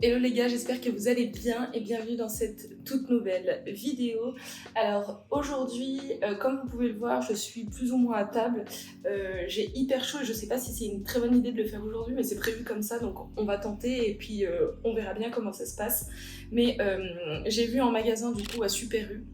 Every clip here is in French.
Hello les gars, j'espère que vous allez bien et bienvenue dans cette toute nouvelle vidéo. Alors aujourd'hui, comme vous pouvez le voir, je suis plus ou moins à table. J'ai hyper chaud et je sais pas si c'est une très bonne idée de le faire aujourd'hui, mais c'est prévu comme ça, donc on va tenter et puis on verra bien comment ça se passe. Mais j'ai vu en magasin du coup à Super U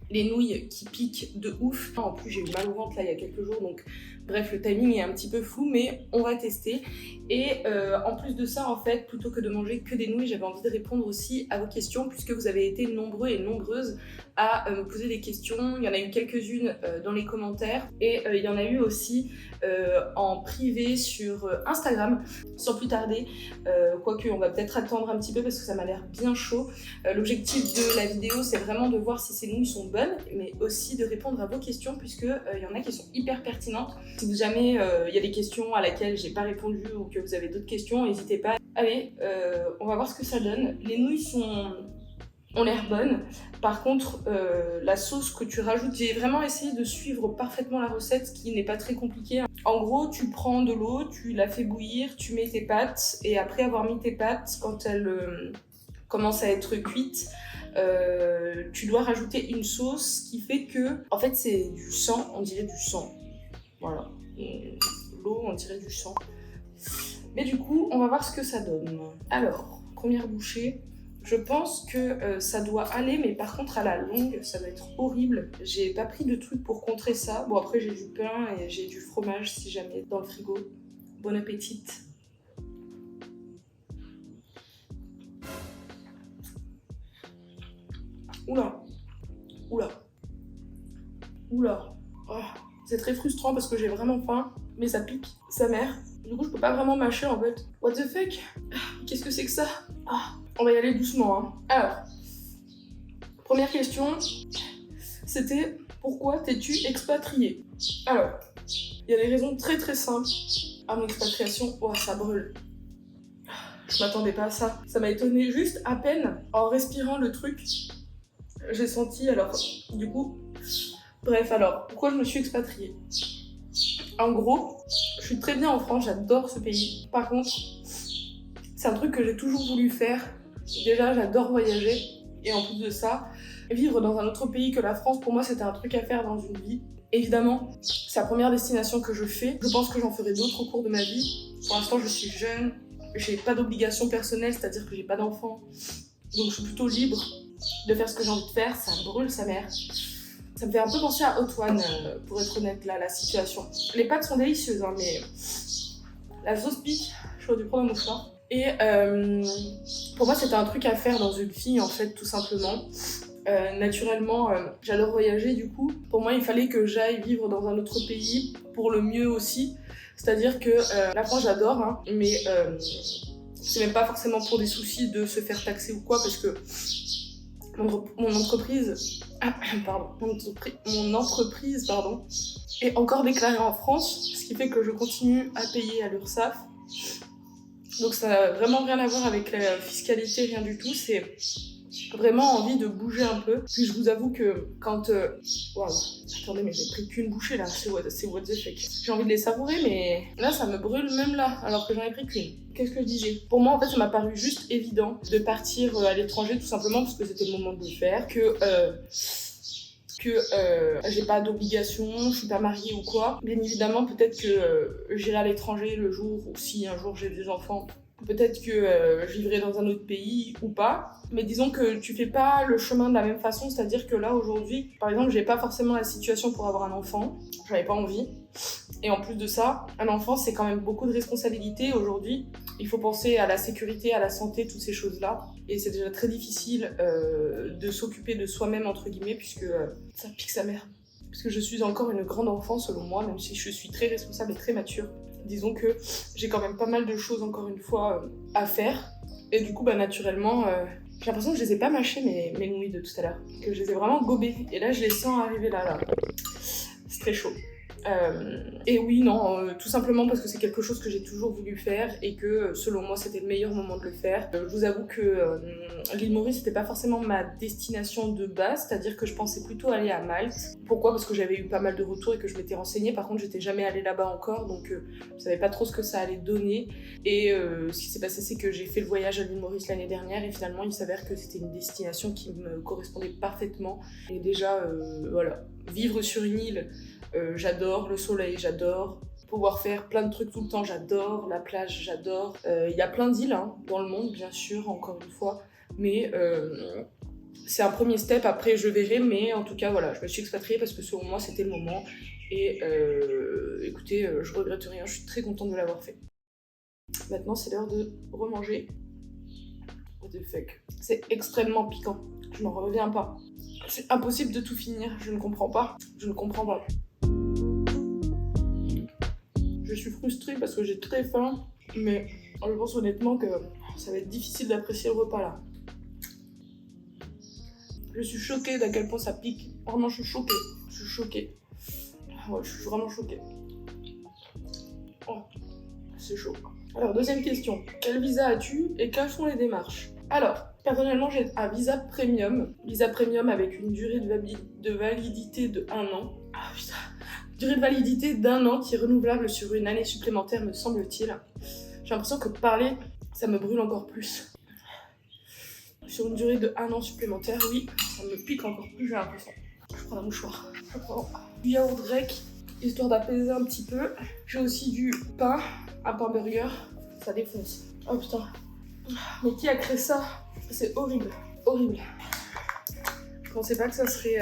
les nouilles qui piquent de ouf. En plus j'ai eu mal au ventre là il y a quelques jours, donc bref le timing est un petit peu flou, mais on va tester. Et en plus de ça, en fait, plutôt que de manger que des nouilles, j'avais envie de répondre aussi à vos questions, puisque vous avez été nombreux et nombreuses à me poser des questions. Il y en a eu quelques-unes dans les commentaires, et il y en a eu aussi en privé sur Instagram, sans plus tarder. Quoique, on va peut-être attendre un petit peu parce que ça m'a l'air bien chaud. L'objectif de la vidéo, c'est vraiment de voir si ces nouilles sont bonnes, mais aussi de répondre à vos questions, puisque il y en a qui sont hyper pertinentes. Si jamais il y a des questions à laquelle j'ai pas répondu ou que vous avez d'autres questions, n'hésitez pas. Allez, on va voir ce que ça donne. Les nouilles ont l'air bonnes. Par contre, la sauce que tu rajoutes, j'ai vraiment essayé de suivre parfaitement la recette, ce qui n'est pas très compliqué. En gros, tu prends de l'eau, tu la fais bouillir, tu mets tes pâtes, et après avoir mis tes pâtes, quand elles commencent à être cuites, tu dois rajouter une sauce qui fait que, en fait, c'est du sang, on dirait du sang. Voilà. L'eau, on dirait du sang. Mais du coup, on va voir ce que ça donne. Alors, première bouchée. Je pense que ça doit aller, mais par contre, à la longue, ça va être horrible. J'ai pas pris de trucs pour contrer ça. Bon, après, j'ai du pain et j'ai du fromage, si jamais, dans le frigo. Bon appétit. Oula. Oula. Oula. Oh. C'est très frustrant parce que j'ai vraiment faim, mais ça pique sa mère. Du coup, je peux pas vraiment mâcher en fait. What the fuck? Qu'est-ce que c'est que ça? On va y aller doucement. Hein. Alors, première question, c'était pourquoi t'es-tu expatrié? Alors, il y a des raisons très très simples à mon expatriation. Oh, ça brûle. Je m'attendais pas à ça. Ça m'a étonnée juste à peine en respirant le truc. J'ai senti, alors, du coup... Bref, alors, pourquoi je me suis expatriée? En gros, je suis très bien en France, j'adore ce pays. Par contre, c'est un truc que j'ai toujours voulu faire. Déjà, j'adore voyager. Et en plus de ça, vivre dans un autre pays que la France, pour moi, c'était un truc à faire dans une vie. Évidemment, c'est la première destination que je fais. Je pense que j'en ferai d'autres au cours de ma vie. Pour l'instant, je suis jeune. J'ai pas d'obligation personnelle, c'est-à-dire que j'ai pas d'enfant. Donc, je suis plutôt libre de faire ce que j'ai envie de faire. Ça brûle sa mère. Ça me fait un peu penser à Hot One, pour être honnête, là, la situation. Les pâtes sont délicieuses, hein, mais la sauce pique. J'aurais dû prendre un mouchoir. Et pour moi, c'était un truc à faire dans une vie, en fait, tout simplement. Naturellement, j'adore voyager, du coup. Pour moi, il fallait que j'aille vivre dans un autre pays, pour le mieux aussi. C'est-à-dire que la France, j'adore, hein, mais c'est même pas forcément pour des soucis de se faire taxer ou quoi, parce que mon entreprise, mon entreprise, pardon, est encore déclarée en France, ce qui fait que je continue à payer à l'URSSAF. Donc ça n'a vraiment rien à voir avec la fiscalité, rien du tout. C'est vraiment envie de bouger un peu. Puis je vous avoue que quand... Waouh, attendez, mais j'ai pris qu'une bouchée là, c'est what the fuck. J'ai envie de les savourer, mais là ça me brûle même là, alors que j'en ai pris qu'une. Qu'est-ce que je disais? Pour moi, en fait, ça m'a paru juste évident de partir à l'étranger, tout simplement parce que c'était le moment de le faire, que j'ai pas d'obligation, je suis pas mariée ou quoi. Bien évidemment, peut-être que j'irai à l'étranger le jour où si un jour j'ai des enfants. Peut-être que je vivrai dans un autre pays ou pas. Mais disons que tu fais pas le chemin de la même façon, c'est-à-dire que là aujourd'hui, par exemple, j'ai pas forcément la situation pour avoir un enfant, j'en avais pas envie. Et en plus de ça, un enfant c'est quand même beaucoup de responsabilités aujourd'hui. Il faut penser à la sécurité, à la santé, toutes ces choses-là. Et c'est déjà très difficile de s'occuper de soi-même, entre guillemets, puisque ça pique sa mère. Parce que je suis encore une grande enfant selon moi, même si je suis très responsable et très mature. Disons que j'ai quand même pas mal de choses, encore une fois, à faire. Et du coup, bah, naturellement, j'ai l'impression que je les ai pas mâchées, mes nouilles de tout à l'heure. Que je les ai vraiment gobées. Et là, je les sens arriver là. C'est très chaud. Et oui, non, tout simplement parce que c'est quelque chose que j'ai toujours voulu faire et que selon moi c'était le meilleur moment de le faire. Je vous avoue que l'île Maurice c'était pas forcément ma destination de base, c'est-à-dire que je pensais plutôt aller à Malte. Pourquoi? Parce que j'avais eu pas mal de retours et que je m'étais renseignée. Par contre, j'étais jamais allée là-bas encore, donc je savais pas trop ce que ça allait donner. Et ce qui s'est passé, c'est que j'ai fait le voyage à l'île Maurice l'année dernière et finalement il s'avère que c'était une destination qui me correspondait parfaitement. Et déjà, voilà, vivre sur une île, j'adore le soleil, j'adore pouvoir faire plein de trucs tout le temps, j'adore la plage, j'adore. Il y a plein d'îles hein, dans le monde, bien sûr, encore une fois, mais c'est un premier step. Après, je verrai, mais en tout cas, voilà, je me suis expatriée parce que selon moi, c'était le moment. Et écoutez, je regrette rien, je suis très contente de l'avoir fait. Maintenant, c'est l'heure de remanger. What the fuck. C'est extrêmement piquant, je n'en reviens pas. C'est impossible de tout finir, je ne comprends pas. Je ne comprends pas. Je suis frustrée parce que j'ai très faim, mais je pense honnêtement que ça va être difficile d'apprécier le repas là. Je suis choquée d'à quel point ça pique. Vraiment, je suis choquée. Je suis choquée. Ouais, je suis vraiment choquée. Oh, c'est chaud. Alors, deuxième question. Quel visa as-tu et quelles sont les démarches? Alors, personnellement, j'ai un visa premium. Visa premium avec une durée de validité de 1 an. Ah putain. Durée de validité d'1 an qui est renouvelable sur une année supplémentaire, me semble-t-il. J'ai l'impression que parler, ça me brûle encore plus. Sur une durée de 1 an supplémentaire, oui, ça me pique encore plus, j'ai l'impression. Je prends un mouchoir. Je prends du yaourt grec, histoire d'apaiser un petit peu. J'ai aussi du pain, un pain burger. Ça défonce. Oh putain. Mais qui a créé ça? C'est horrible. Horrible. Je pensais pas que ça serait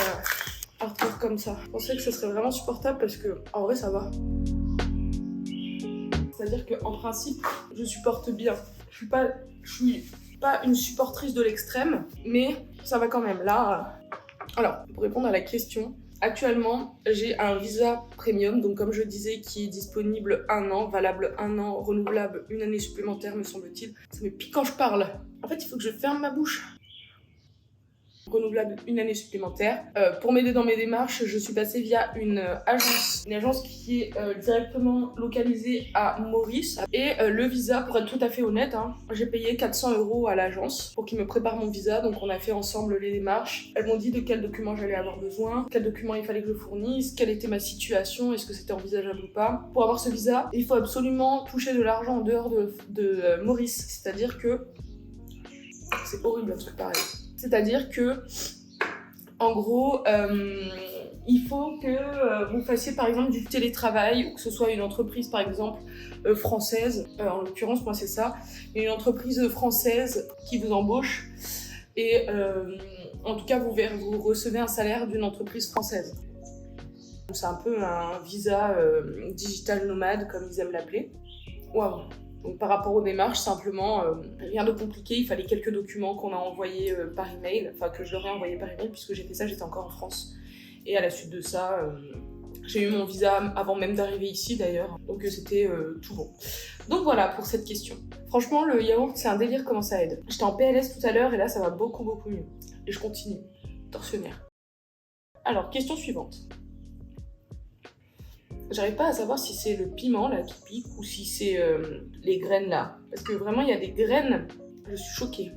hardcore comme ça. Je pensais que ça serait vraiment supportable parce que, en vrai, ça va. C'est-à-dire qu'en principe, je supporte bien. Je suis pas une supportrice de l'extrême, mais ça va quand même. Là, alors, pour répondre à la question, actuellement, j'ai un visa premium, donc comme je disais, qui est disponible 1 an, valable 1 an, renouvelable une année supplémentaire, me semble-t-il. Ça me pique quand je parle. En fait, il faut que je ferme ma bouche. Renouvelable une année supplémentaire. Pour m'aider dans mes démarches, je suis passée via une agence qui est directement localisée à Maurice. Et le visa, pour être tout à fait honnête, hein, j'ai payé 400 € à l'agence pour qu'ils me préparent mon visa. Donc on a fait ensemble les démarches. Elles m'ont dit de quels documents j'allais avoir besoin, quels documents il fallait que je fournisse, quelle était ma situation, est-ce que c'était envisageable ou pas. Pour avoir ce visa, il faut absolument toucher de l'argent en dehors de Maurice. C'est-à-dire que c'est horrible un truc pareil. C'est-à-dire que, en gros, il faut que vous fassiez par exemple du télétravail, ou que ce soit une entreprise par exemple française, en l'occurrence moi c'est ça, une entreprise française qui vous embauche, et en tout cas vous recevez un salaire d'une entreprise française. C'est un peu un visa digital nomade comme ils aiment l'appeler. Waouh! Donc, par rapport aux démarches, simplement, rien de compliqué, il fallait quelques documents qu'on a envoyés par email, enfin que je leur ai envoyés par email, puisque j'ai fait ça, j'étais encore en France. Et à la suite de ça, j'ai eu mon visa avant même d'arriver ici d'ailleurs, donc c'était tout bon. Donc voilà pour cette question. Franchement, le yaourt, c'est un délire comment ça aide. J'étais en PLS tout à l'heure et là, ça va beaucoup mieux. Et je continue, tortionnaire. Alors, question suivante. J'arrive pas à savoir si c'est le piment là qui pique ou si c'est les graines là. Parce que vraiment il y a des graines, je suis choquée.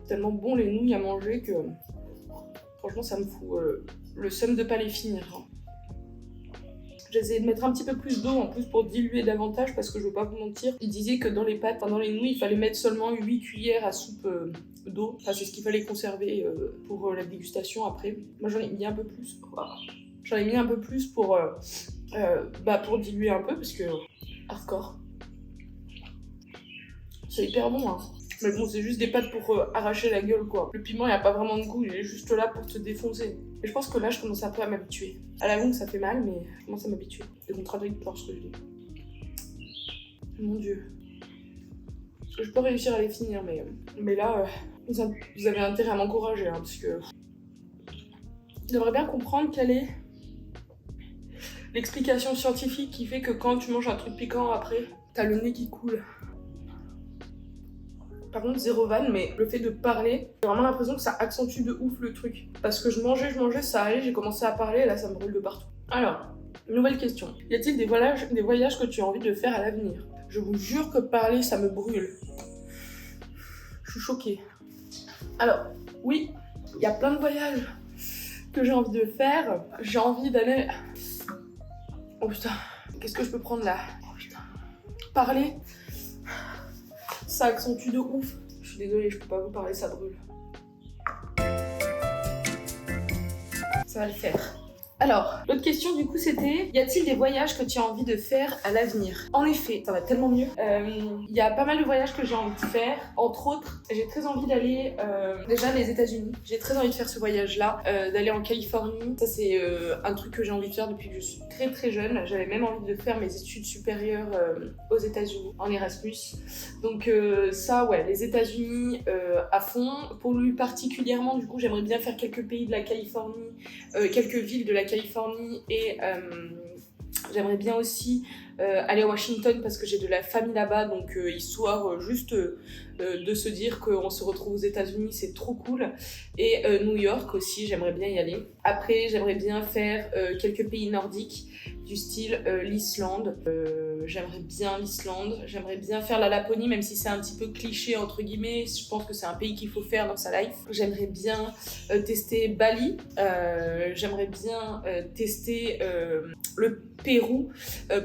Tellement bon les nouilles à manger que franchement ça me fout le seum de pas les finir. J'ai essayé de mettre un petit peu plus d'eau en plus pour diluer davantage parce que je veux pas vous mentir. Il disait que dans les pâtes, dans les nouilles, il fallait mettre seulement 8 cuillères à soupe d'eau. Enfin c'est ce qu'il fallait conserver pour la dégustation après. Moi j'en ai mis un peu plus. Wow. J'en ai mis un peu plus pour diluer un peu parce que hardcore. C'est hyper bon hein. Mais bon c'est juste des pâtes pour arracher la gueule quoi. Le piment il a pas vraiment de goût, il est juste là pour te défoncer. Et je pense que là je commence un peu à m'habituer. À la longue ça fait mal mais je commence à m'habituer. C'est contradictoire ce que je dis. Mon dieu. Je peux réussir à les finir mais là vous avez intérêt à m'encourager hein, parce que je devrais bien comprendre quelle est l'explication scientifique qui fait que quand tu manges un truc piquant après, t'as le nez qui coule. Par contre, zéro vanne, mais le fait de parler, j'ai vraiment l'impression que ça accentue de ouf le truc. Parce que je mangeais, ça allait, j'ai commencé à parler, et là ça me brûle de partout. Alors, nouvelle question. Y a-t-il des voyages que tu as envie de faire à l'avenir? Je vous jure que parler, ça me brûle. Je suis choquée. Alors, oui, il y a plein de voyages que j'ai envie de faire. J'ai envie d'aller... Oh putain, qu'est-ce que je peux prendre là? Oh putain. Parler, ça accentue de ouf. Je suis désolée, je peux pas vous parler, ça brûle. Ça va le faire. Alors, l'autre question du coup c'était, y a-t-il des voyages que tu as envie de faire à l'avenir? En effet, ça va tellement mieux. Il y a pas mal de voyages que j'ai envie de faire. Entre autres, j'ai très envie d'aller déjà les États-Unis. J'ai très envie de faire ce voyage-là, d'aller en Californie. Ça c'est un truc que j'ai envie de faire depuis que je suis très très jeune. J'avais même envie de faire mes études supérieures aux États-Unis en Erasmus. Donc ça ouais, les États-Unis à fond. Pour lui particulièrement, du coup, j'aimerais bien faire quelques pays de la Californie, quelques villes de la Californie et j'aimerais bien aussi aller à Washington parce que j'ai de la famille là-bas, donc histoire juste de se dire qu'on se retrouve aux États-Unis, c'est trop cool. Et New York aussi, j'aimerais bien y aller. Après, j'aimerais bien faire quelques pays nordiques du style l'Islande. J'aimerais bien l'Islande. J'aimerais bien faire la Laponie, même si c'est un petit peu cliché entre guillemets. Je pense que c'est un pays qu'il faut faire dans sa life. J'aimerais bien tester Bali. J'aimerais bien tester le Pérou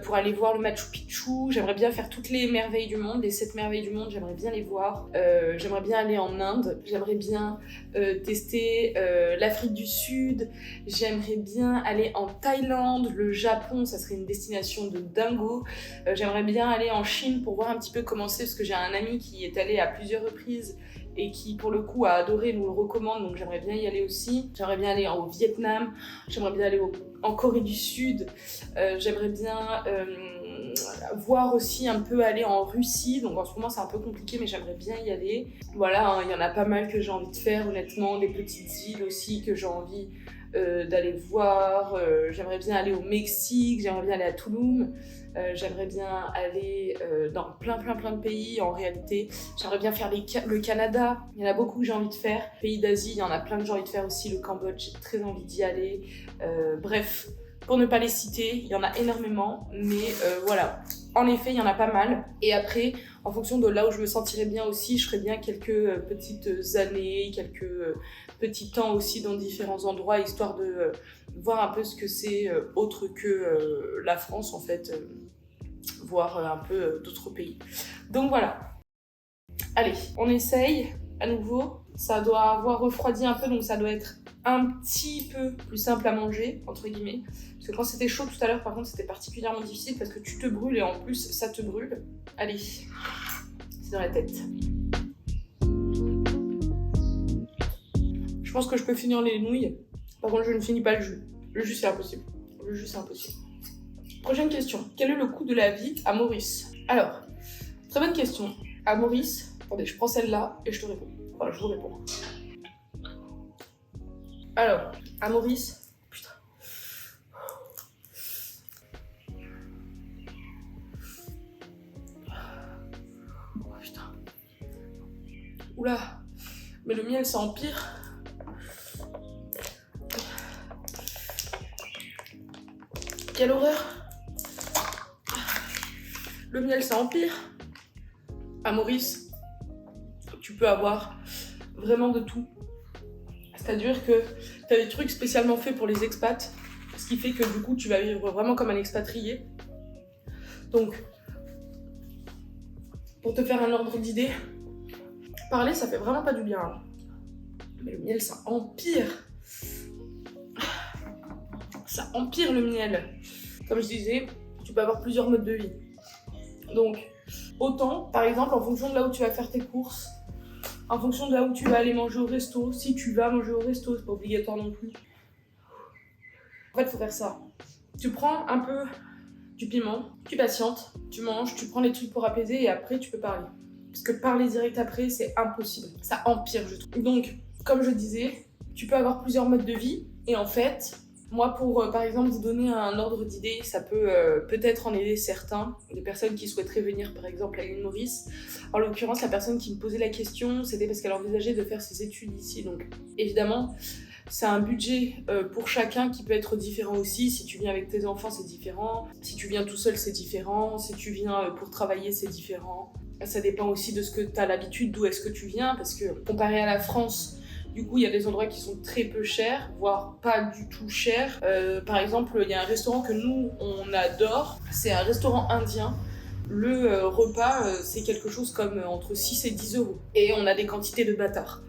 pour aller voir le Machu Picchu. J'aimerais bien faire toutes les merveilles du monde, les 7 merveilles du monde, j'aimerais bien les voir. J'aimerais bien aller en Inde. J'aimerais bien tester l'Afrique du Sud. J'aimerais bien aller en Thaïlande, le Japon, ça serait une destination de dingo. J'aimerais bien aller en Chine pour voir un petit peu comment c'est, parce que j'ai un ami qui est allé à plusieurs reprises et qui pour le coup a adoré, nous le recommande, donc j'aimerais bien y aller aussi. J'aimerais bien aller au Vietnam, j'aimerais bien aller en Corée du Sud, j'aimerais bien voir aussi un peu aller en Russie, donc en ce moment c'est un peu compliqué mais j'aimerais bien y aller. Voilà, hein, il y en a pas mal que j'ai envie de faire honnêtement, des petites îles aussi que j'ai envie d'aller voir. J'aimerais bien aller au Mexique, j'aimerais bien aller à Tulum. J'aimerais bien aller dans plein de pays en réalité. J'aimerais bien faire le Canada, il y en a beaucoup que j'ai envie de faire. Pays d'Asie, il y en a plein que j'ai envie de faire aussi. Le Cambodge, j'ai très envie d'y aller. Bref, pour ne pas les citer, il y en a énormément, mais voilà. En effet, il y en a pas mal. Et après, en fonction de là où je me sentirais bien aussi, je ferais bien quelques petites années, quelques petits temps aussi dans différents endroits, histoire de voir un peu ce que c'est autre que la France en fait, voir un peu d'autres pays. Donc voilà. Allez, on essaye à nouveau. Ça doit avoir refroidi un peu, donc ça doit être un petit peu plus simple à manger, entre guillemets. Parce que quand c'était chaud tout à l'heure, par contre, c'était particulièrement difficile parce que tu te brûles et en plus, ça te brûle. Allez, c'est dans la tête. Je pense que je peux finir les nouilles. Par contre, je ne finis pas le jus. Le jus, c'est impossible. Le jus, c'est impossible. Prochaine question. Quel est le coût de la vie à Maurice? Alors, très bonne question. À Maurice, attendez, je prends celle-là et je te réponds. Enfin, je vous réponds. Alors, à Maurice, putain. Oh putain. Oula, mais le miel ça empire. Quelle horreur. Le miel ça empire. À Maurice, tu peux avoir vraiment de tout. C'est-à-dire que tu as des trucs spécialement faits pour les expats, ce qui fait que du coup tu vas vivre vraiment comme un expatrié. Donc, pour te faire un ordre d'idée, parler ça fait vraiment pas du bien. Hein. Mais le miel ça empire. Ça empire le miel. Comme je disais, tu peux avoir plusieurs modes de vie. Donc, autant, par exemple, en fonction de là où tu vas faire tes courses, en fonction de là où tu vas aller manger au resto, si tu vas manger au resto, c'est pas obligatoire non plus. En fait, il faut faire ça. Tu prends un peu du piment, tu patientes, tu manges, tu prends les trucs pour apaiser et après tu peux parler. Parce que parler direct après, c'est impossible. Ça empire, je trouve. Donc, comme je disais, tu peux avoir plusieurs modes de vie et en fait, Moi, pour par exemple vous donner un ordre d'idée, ça peut peut-être en aider certains, des personnes qui souhaiteraient venir par exemple à l'île Maurice. En l'occurrence, la personne qui me posait la question, c'était parce qu'elle envisageait de faire ses études ici. Donc évidemment, c'est un budget pour chacun qui peut être différent aussi. Si tu viens avec tes enfants, c'est différent. Si tu viens tout seul, c'est différent. Si tu viens pour travailler, c'est différent. Ça dépend aussi de ce que tu as l'habitude, d'où est-ce que tu viens, parce que comparé à la France, du coup, il y a des endroits qui sont très peu chers, voire pas du tout chers. Par exemple, il y a un restaurant que nous, on adore. C'est un restaurant indien. Le repas, c'est quelque chose comme entre 6 et 10 euros. Et on a des quantités de bâtards.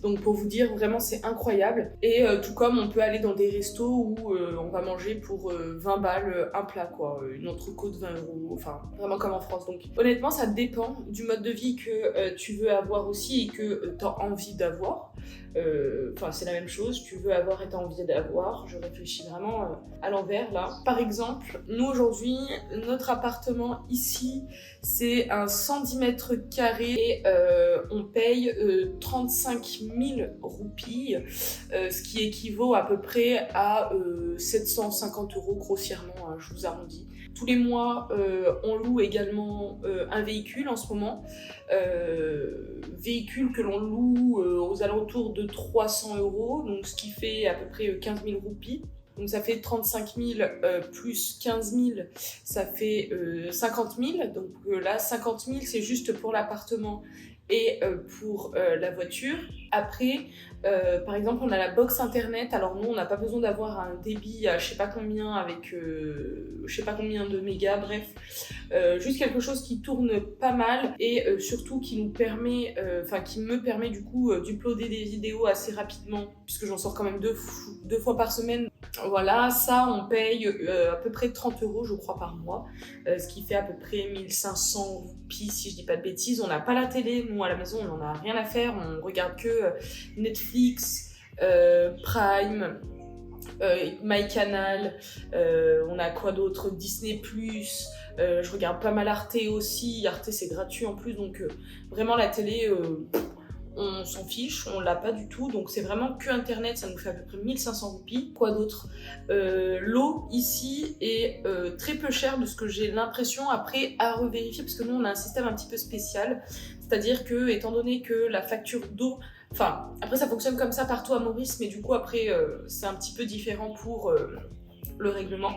Donc pour vous dire, vraiment c'est incroyable. Et tout comme on peut aller dans des restos où on va manger pour 20 balles un plat, quoi. Une entrecôte 20 euros, enfin vraiment comme en France. Donc honnêtement, ça dépend du mode de vie que tu veux avoir aussi et que tu as envie d'avoir. Enfin c'est la même chose, tu veux avoir et tu as envie d'avoir. Je réfléchis vraiment à l'envers là. Par exemple, nous aujourd'hui, notre appartement ici, c'est un 110 mètres carrés et on paye 35 000 roupies, ce qui équivaut à peu près à 750 euros grossièrement, hein, je vous arrondis. Tous les mois, on loue également un véhicule en ce moment. Véhicule que l'on loue aux alentours de 300 euros, donc ce qui fait à peu près 15 000 roupies. Donc ça fait 35 000 plus 15 000, ça fait 50 000. Donc là, 50 000, c'est juste pour l'appartement et pour la voiture. Après, par exemple, on a la box internet. Alors nous, on n'a pas besoin d'avoir un débit à je sais pas combien avec je sais pas combien de mégas, bref. Juste quelque chose qui tourne pas mal et surtout qui nous permet, qui me permet du coup d'uploader des vidéos assez rapidement puisque j'en sors quand même deux fois par semaine. Voilà, ça on paye à peu près 30 euros je crois par mois, ce qui fait à peu près 1500 roupies si je dis pas de bêtises. On n'a pas la télé, nous à la maison on en a rien à faire, on regarde que Netflix, Prime, MyCanal, on a quoi d'autre, Disney+, je regarde pas mal Arte aussi, Arte c'est gratuit en plus, donc vraiment la télé, on s'en fiche, on l'a pas du tout, donc c'est vraiment que internet, ça nous fait à peu près 1500 roupies. Quoi d'autre, l'eau ici est très peu chère de ce que j'ai l'impression, après à revérifier, parce que nous on a un système un petit peu spécial, c'est-à-dire que étant donné que la facture d'eau, enfin après ça fonctionne comme ça partout à Maurice, mais du coup après c'est un petit peu différent pour le règlement.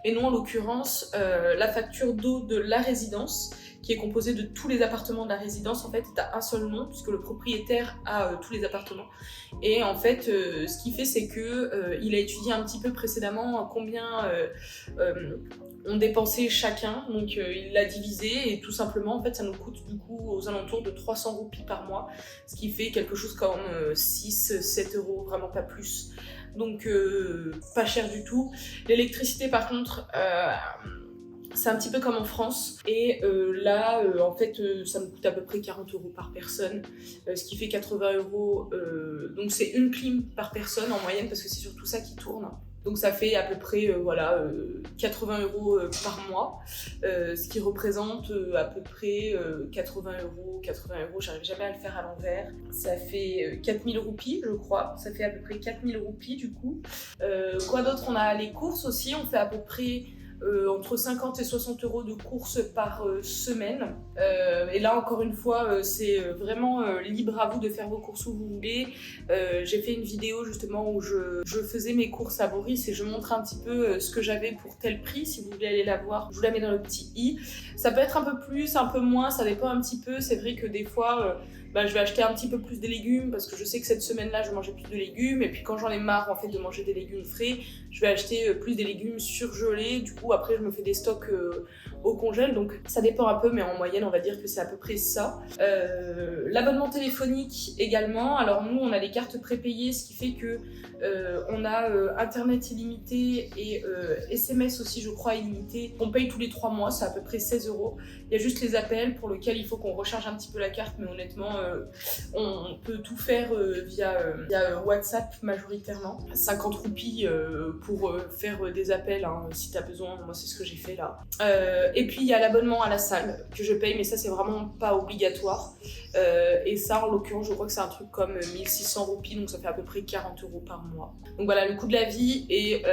Et nous en l'occurrence, la facture d'eau de la résidence, qui est composée de tous les appartements de la résidence, en fait, est un seul nom, puisque le propriétaire a tous les appartements. Et en fait, ce qu'il fait, c'est que il a étudié un petit peu précédemment combien on dépensait chacun, donc il l'a divisé, et tout simplement, en fait, ça nous coûte du coup aux alentours de 300 roupies par mois, ce qui fait quelque chose comme 6-7 euros, vraiment pas plus. Donc pas cher du tout. L'électricité par contre, c'est un petit peu comme en France, et là en fait ça me coûte à peu près 40 euros par personne, ce qui fait 80 euros, donc c'est une clim par personne en moyenne parce que c'est surtout ça qui tourne. Donc ça fait à peu près 80 euros par mois, ce qui représente à peu près 80 euros, j'arrive jamais à le faire à l'envers. Ça fait 4000 roupies je crois, ça fait à peu près 4000 roupies du coup. Quoi d'autre, on a les courses aussi, on fait à peu près entre 50 et 60 euros de courses par semaine. Et là, encore une fois, c'est vraiment libre à vous de faire vos courses où vous voulez. J'ai fait une vidéo justement où je faisais mes courses à Maurice et je montre un petit peu ce que j'avais pour tel prix. Si vous voulez aller la voir, je vous la mets dans le petit i. Ça peut être un peu plus, un peu moins, ça dépend un petit peu. C'est vrai que des fois, je vais acheter un petit peu plus des légumes parce que je sais que cette semaine-là, je vais manger plus de légumes. Et puis quand j'en ai marre en fait de manger des légumes frais, je vais acheter plus des légumes surgelés. Du coup, après, je me fais des stocks au congèle. Donc ça dépend un peu, mais en moyenne, on va dire que c'est à peu près ça. L'abonnement téléphonique également. Alors nous, on a les cartes prépayées, ce qui fait que on a internet illimité et SMS aussi, je crois, illimité. On paye tous les 3 mois, c'est à peu près 16 euros. Il y a juste les appels pour lesquels il faut qu'on recharge un petit peu la carte, mais honnêtement, on peut tout faire via WhatsApp majoritairement. 50 roupies pour faire des appels, hein, si tu as besoin. Moi, c'est ce que j'ai fait là. Et puis il y a l'abonnement à la salle que je paye, mais ça c'est vraiment pas obligatoire. Et ça en l'occurrence je crois que c'est un truc comme 1600 roupies, donc ça fait à peu près 40 € par mois. Donc voilà, le coût de la vie est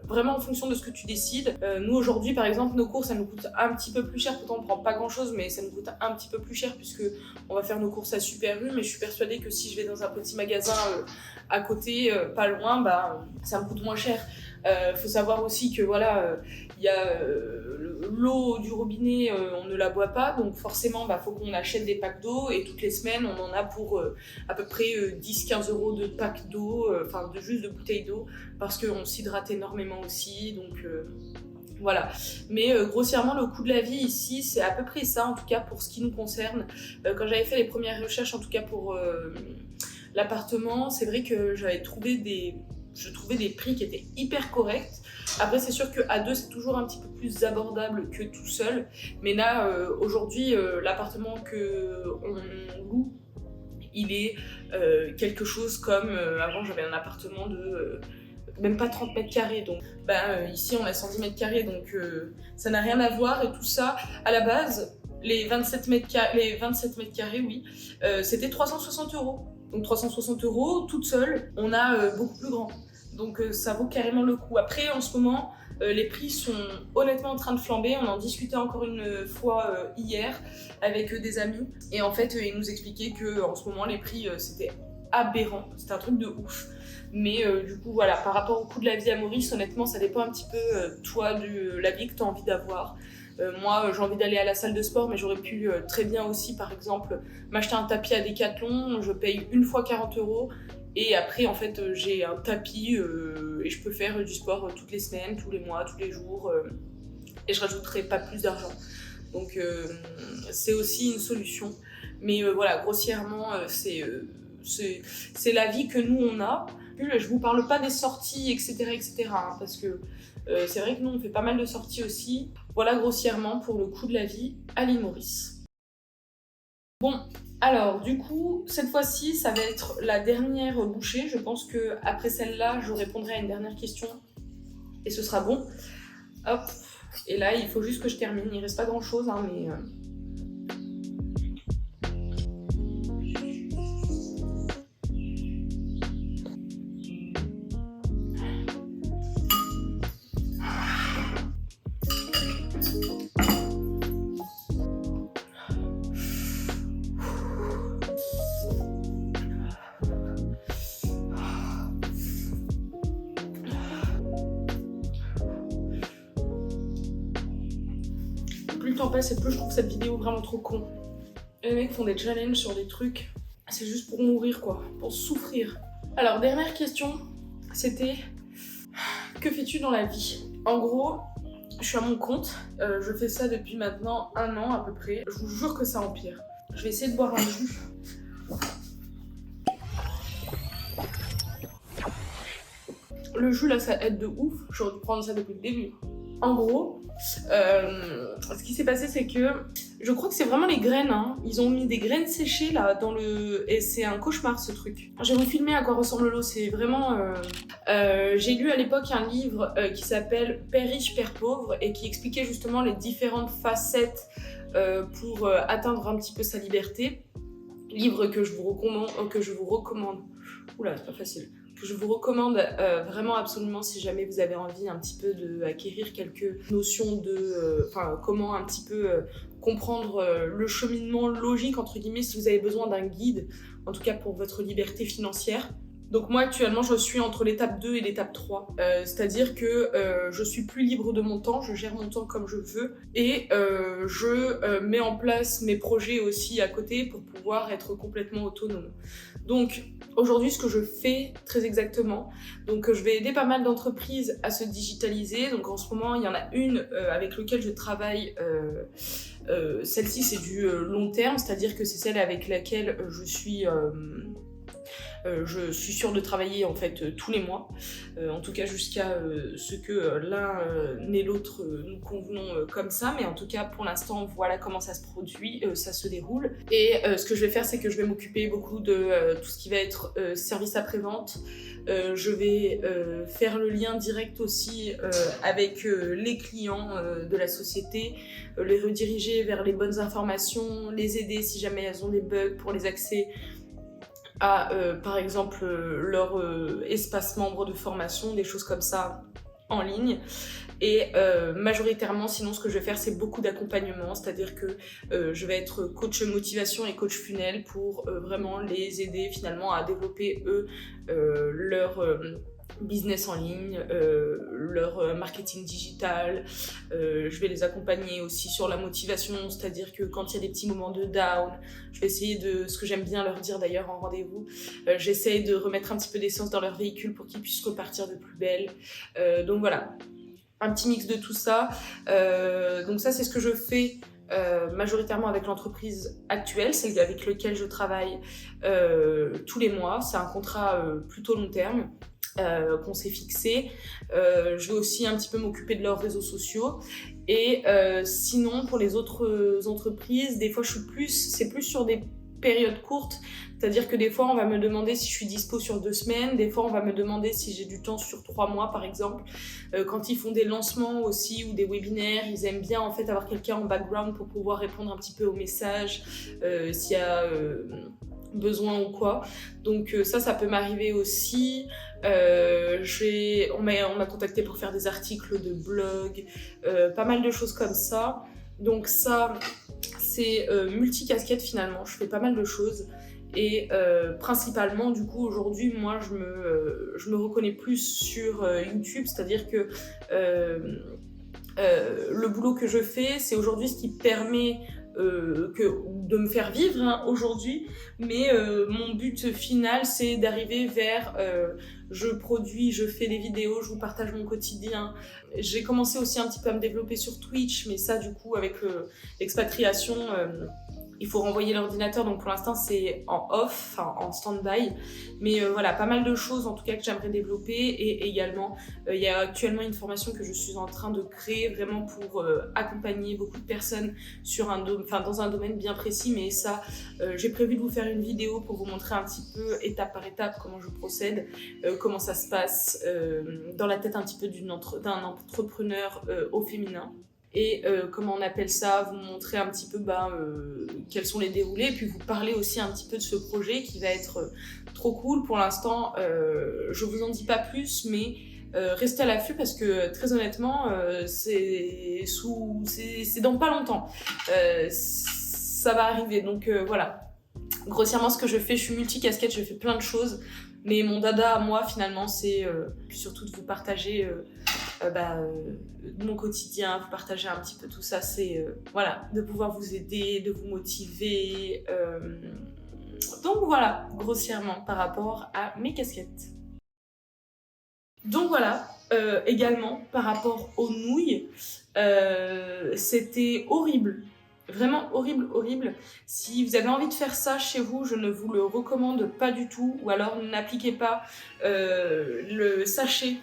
vraiment en fonction de ce que tu décides. Nous aujourd'hui par exemple, nos courses ça nous coûte un petit peu plus cher, pourtant on prend pas grand chose, mais ça nous coûte un petit peu plus cher puisque on va faire nos courses à Super U, mais je suis persuadée que si je vais dans un petit magasin à côté, pas loin, bah ça me coûte moins cher. Faut savoir aussi que voilà, y a l'eau du robinet, on ne la boit pas, donc forcément faut qu'on achète des packs d'eau et toutes les semaines on en a pour à peu près 10-15 € de packs d'eau, enfin juste de bouteilles d'eau, parce qu'on s'hydrate énormément aussi, donc voilà. Mais grossièrement le coût de la vie ici c'est à peu près ça, en tout cas pour ce qui nous concerne. Quand j'avais fait les premières recherches, en tout cas pour l'appartement, c'est vrai que je trouvais des prix qui étaient hyper corrects. Après c'est sûr qu'à deux c'est toujours un petit peu plus abordable que tout seul, mais là aujourd'hui l'appartement qu'on loue, il est quelque chose comme avant j'avais un appartement de même pas 30 mètres carrés, donc ici on a 110 mètres carrés, donc ça n'a rien à voir. Et tout ça à la base, les 27 mètres carrés, oui, c'était 360 €. Donc 360 € toute seule, on a beaucoup plus grand. Donc ça vaut carrément le coup. Après en ce moment, les prix sont honnêtement en train de flamber. On en discutait encore une fois hier avec des amis. Et en fait, ils nous expliquaient qu'en ce moment, les prix, c'était aberrant. C'était un truc de ouf. Mais du coup, voilà, par rapport au coût de la vie à Maurice, honnêtement, ça dépend un petit peu, toi, de la vie que tu as envie d'avoir. Moi, j'ai envie d'aller à la salle de sport, mais j'aurais pu très bien aussi, par exemple, m'acheter un tapis à Decathlon. Je paye une fois 40 €. Et après, en fait, j'ai un tapis et je peux faire du sport toutes les semaines, tous les mois, tous les jours. Et je rajouterai pas plus d'argent. Donc, c'est aussi une solution. Mais voilà, grossièrement, c'est la vie que nous, on a. Je vous parle pas des sorties, etc. Hein, parce que c'est vrai que nous, on fait pas mal de sorties aussi. Voilà, grossièrement, pour le coût de la vie à l'île Maurice. Bon, alors du coup, cette fois-ci, ça va être la dernière bouchée. Je pense que après celle-là, je répondrai à une dernière question et ce sera bon. Hop, et là, il faut juste que je termine. Il reste pas grand-chose, hein, mais... Plus le temps passe et plus je trouve cette vidéo vraiment trop con. Les mecs font des challenges sur des trucs, c'est juste pour mourir quoi, pour souffrir. Alors dernière question, c'était que fais-tu dans la vie? En gros, je suis à mon compte, je fais ça depuis maintenant 1 an à peu près. Je vous jure que ça empire. Je vais essayer de boire un jus. Le jus là ça aide de ouf, j'aurais dû prendre ça depuis le début. En gros, ce qui s'est passé c'est que je crois que c'est vraiment les graines, hein. Ils ont mis des graines séchées là dans le... Et c'est un cauchemar ce truc. Je vais vous filmer à quoi ressemble l'eau, c'est vraiment... J'ai lu à l'époque un livre qui s'appelle Père riche, Père pauvre et qui expliquait justement les différentes facettes pour atteindre un petit peu sa liberté. Livre que je vous recommande. Oula, c'est pas facile. Que je vous recommande vraiment absolument si jamais vous avez envie un petit peu d'acquérir quelques notions de... comment un petit peu comprendre le cheminement logique, entre guillemets, si vous avez besoin d'un guide, en tout cas pour votre liberté financière. Donc moi actuellement je suis entre l'étape 2 et l'étape 3, c'est-à-dire que je suis plus libre de mon temps, je gère mon temps comme je veux et je mets en place mes projets aussi à côté pour pouvoir être complètement autonome. Donc aujourd'hui ce que je fais très exactement, donc je vais aider pas mal d'entreprises à se digitaliser, donc en ce moment il y en a une avec laquelle je travaille, celle-ci c'est du long terme, c'est-à-dire que c'est celle avec laquelle je suis Je suis sûre de travailler en fait tous les mois, en tout cas jusqu'à ce que l'un et l'autre nous convenons comme ça, mais en tout cas pour l'instant voilà comment ça se produit, ça se déroule. Et ce que je vais faire, c'est que je vais m'occuper beaucoup de tout ce qui va être service après-vente. Je vais faire le lien direct aussi avec les clients de la société, les rediriger vers les bonnes informations, les aider si jamais elles ont des bugs pour les accès à par exemple leur espace membre de formation, des choses comme ça en ligne. Et majoritairement, sinon, ce que je vais faire, c'est beaucoup d'accompagnement, c'est-à-dire que je vais être coach motivation et coach funnel pour vraiment les aider finalement à développer eux leur business en ligne, leur marketing digital. Je vais les accompagner aussi sur la motivation, c'est-à-dire que quand il y a des petits moments de down, je vais essayer de, ce que j'aime bien leur dire d'ailleurs en rendez-vous, j'essaye de remettre un petit peu d'essence dans leur véhicule pour qu'ils puissent repartir de plus belle. Donc voilà, un petit mix de tout ça. Donc ça, c'est ce que je fais majoritairement avec l'entreprise actuelle, celle avec laquelle je travaille tous les mois. C'est un contrat plutôt long terme qu'on s'est fixé. Je vais aussi un petit peu m'occuper de leurs réseaux sociaux. Et sinon, pour les autres entreprises, des fois, c'est plus sur des périodes courtes. C'est-à-dire que des fois, on va me demander si je suis dispo sur 2 semaines. Des fois, on va me demander si j'ai du temps sur 3 mois, par exemple. Quand ils font des lancements aussi ou des webinaires, ils aiment bien en fait avoir quelqu'un en background pour pouvoir répondre un petit peu aux messages, s'il y a besoin ou quoi. Donc ça peut m'arriver aussi. On m'a contacté pour faire des articles de blog, pas mal de choses comme ça. Donc ça, c'est multicasquette finalement. Je fais pas mal de choses. Et principalement, du coup, aujourd'hui, moi, je me reconnais plus sur YouTube, c'est-à-dire que le boulot que je fais, c'est aujourd'hui ce qui permet de me faire vivre aujourd'hui, mais mon but final, c'est d'arriver vers je produis, je fais des vidéos, je vous partage mon quotidien. J'ai commencé aussi un petit peu à me développer sur Twitch, mais ça, du coup, avec l'expatriation, il faut renvoyer l'ordinateur, donc pour l'instant c'est en off, enfin en stand-by. Mais voilà, pas mal de choses en tout cas que j'aimerais développer. Et également, il y a actuellement une formation que je suis en train de créer vraiment pour accompagner beaucoup de personnes dans un domaine bien précis. Mais ça, j'ai prévu de vous faire une vidéo pour vous montrer un petit peu étape par étape comment je procède, comment ça se passe dans la tête un petit peu d'un entrepreneur au féminin. Et comment on appelle ça, vous montrer un petit peu quels sont les déroulés, et puis vous parler aussi un petit peu de ce projet qui va être trop cool. Pour l'instant, je vous en dis pas plus, mais restez à l'affût parce que très honnêtement, c'est dans pas longtemps. Ça va arriver, donc voilà. Grossièrement, ce que je fais, je suis multicasquette, je fais plein de choses, mais mon dada à moi finalement, c'est surtout de vous partager mon quotidien, vous partager un petit peu tout ça, c'est voilà, de pouvoir vous aider, de vous motiver. Donc voilà, grossièrement par rapport à mes casquettes. Donc voilà, également par rapport aux nouilles, c'était horrible. Vraiment horrible, horrible. Si vous avez envie de faire ça chez vous, je ne vous le recommande pas du tout. Ou alors n'appliquez pas le sachet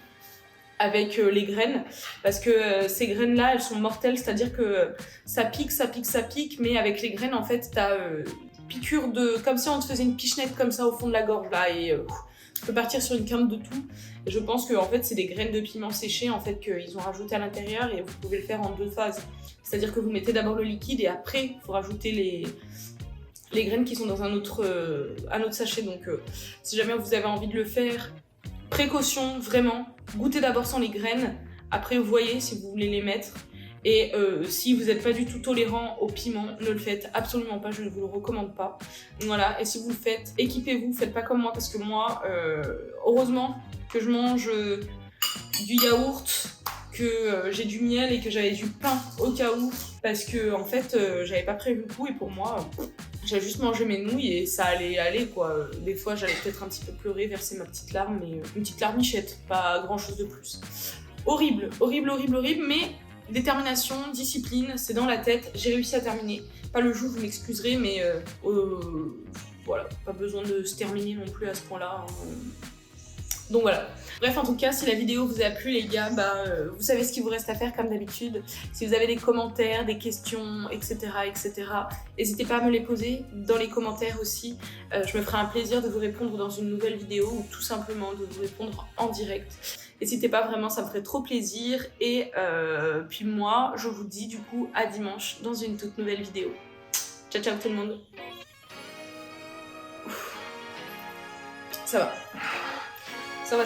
avec les graines, parce que ces graines-là, elles sont mortelles, c'est-à-dire que ça pique, mais avec les graines, en fait, t'as piqûre comme si on te faisait une pichenette comme ça au fond de la gorge, là, et tu peux partir sur une quinte de tout. Et je pense que en fait, c'est des graines de piment séché, en fait, qu'ils ont rajouté à l'intérieur, et vous pouvez le faire en 2 phases. C'est-à-dire que vous mettez d'abord le liquide, et après, il faut rajouter les graines qui sont dans un autre sachet. Donc, si jamais vous avez envie de le faire, précaution, vraiment, goûtez d'abord sans les graines, après vous voyez si vous voulez les mettre. Et si vous n'êtes pas du tout tolérant au piment, ne le faites absolument pas, je ne vous le recommande pas. Voilà, et si vous le faites, équipez-vous, faites pas comme moi, parce que moi, heureusement que je mange du yaourt, que j'ai du miel et que j'avais du pain au cas où, parce que en fait, j'avais pas prévu le coup, et pour moi, j'avais juste mangé mes nouilles et ça allait aller quoi. Des fois, j'allais peut-être un petit peu pleurer, verser ma petite larme, mais une petite larmichette, pas grand chose de plus. Horrible, horrible, horrible, horrible, mais détermination, discipline, c'est dans la tête, j'ai réussi à terminer. Pas le jour, vous m'excuserez, mais voilà, pas besoin de se terminer non plus à ce point-là. Hein. Donc voilà. Bref, en tout cas, si la vidéo vous a plu, les gars, vous savez ce qu'il vous reste à faire comme d'habitude. Si vous avez des commentaires, des questions, etc., n'hésitez pas à me les poser dans les commentaires aussi. Je me ferai un plaisir de vous répondre dans une nouvelle vidéo ou tout simplement de vous répondre en direct. N'hésitez pas vraiment, ça me ferait trop plaisir. Et puis moi, je vous dis du coup à dimanche dans une toute nouvelle vidéo. Ciao, ciao tout le monde. Ça va. Ça va.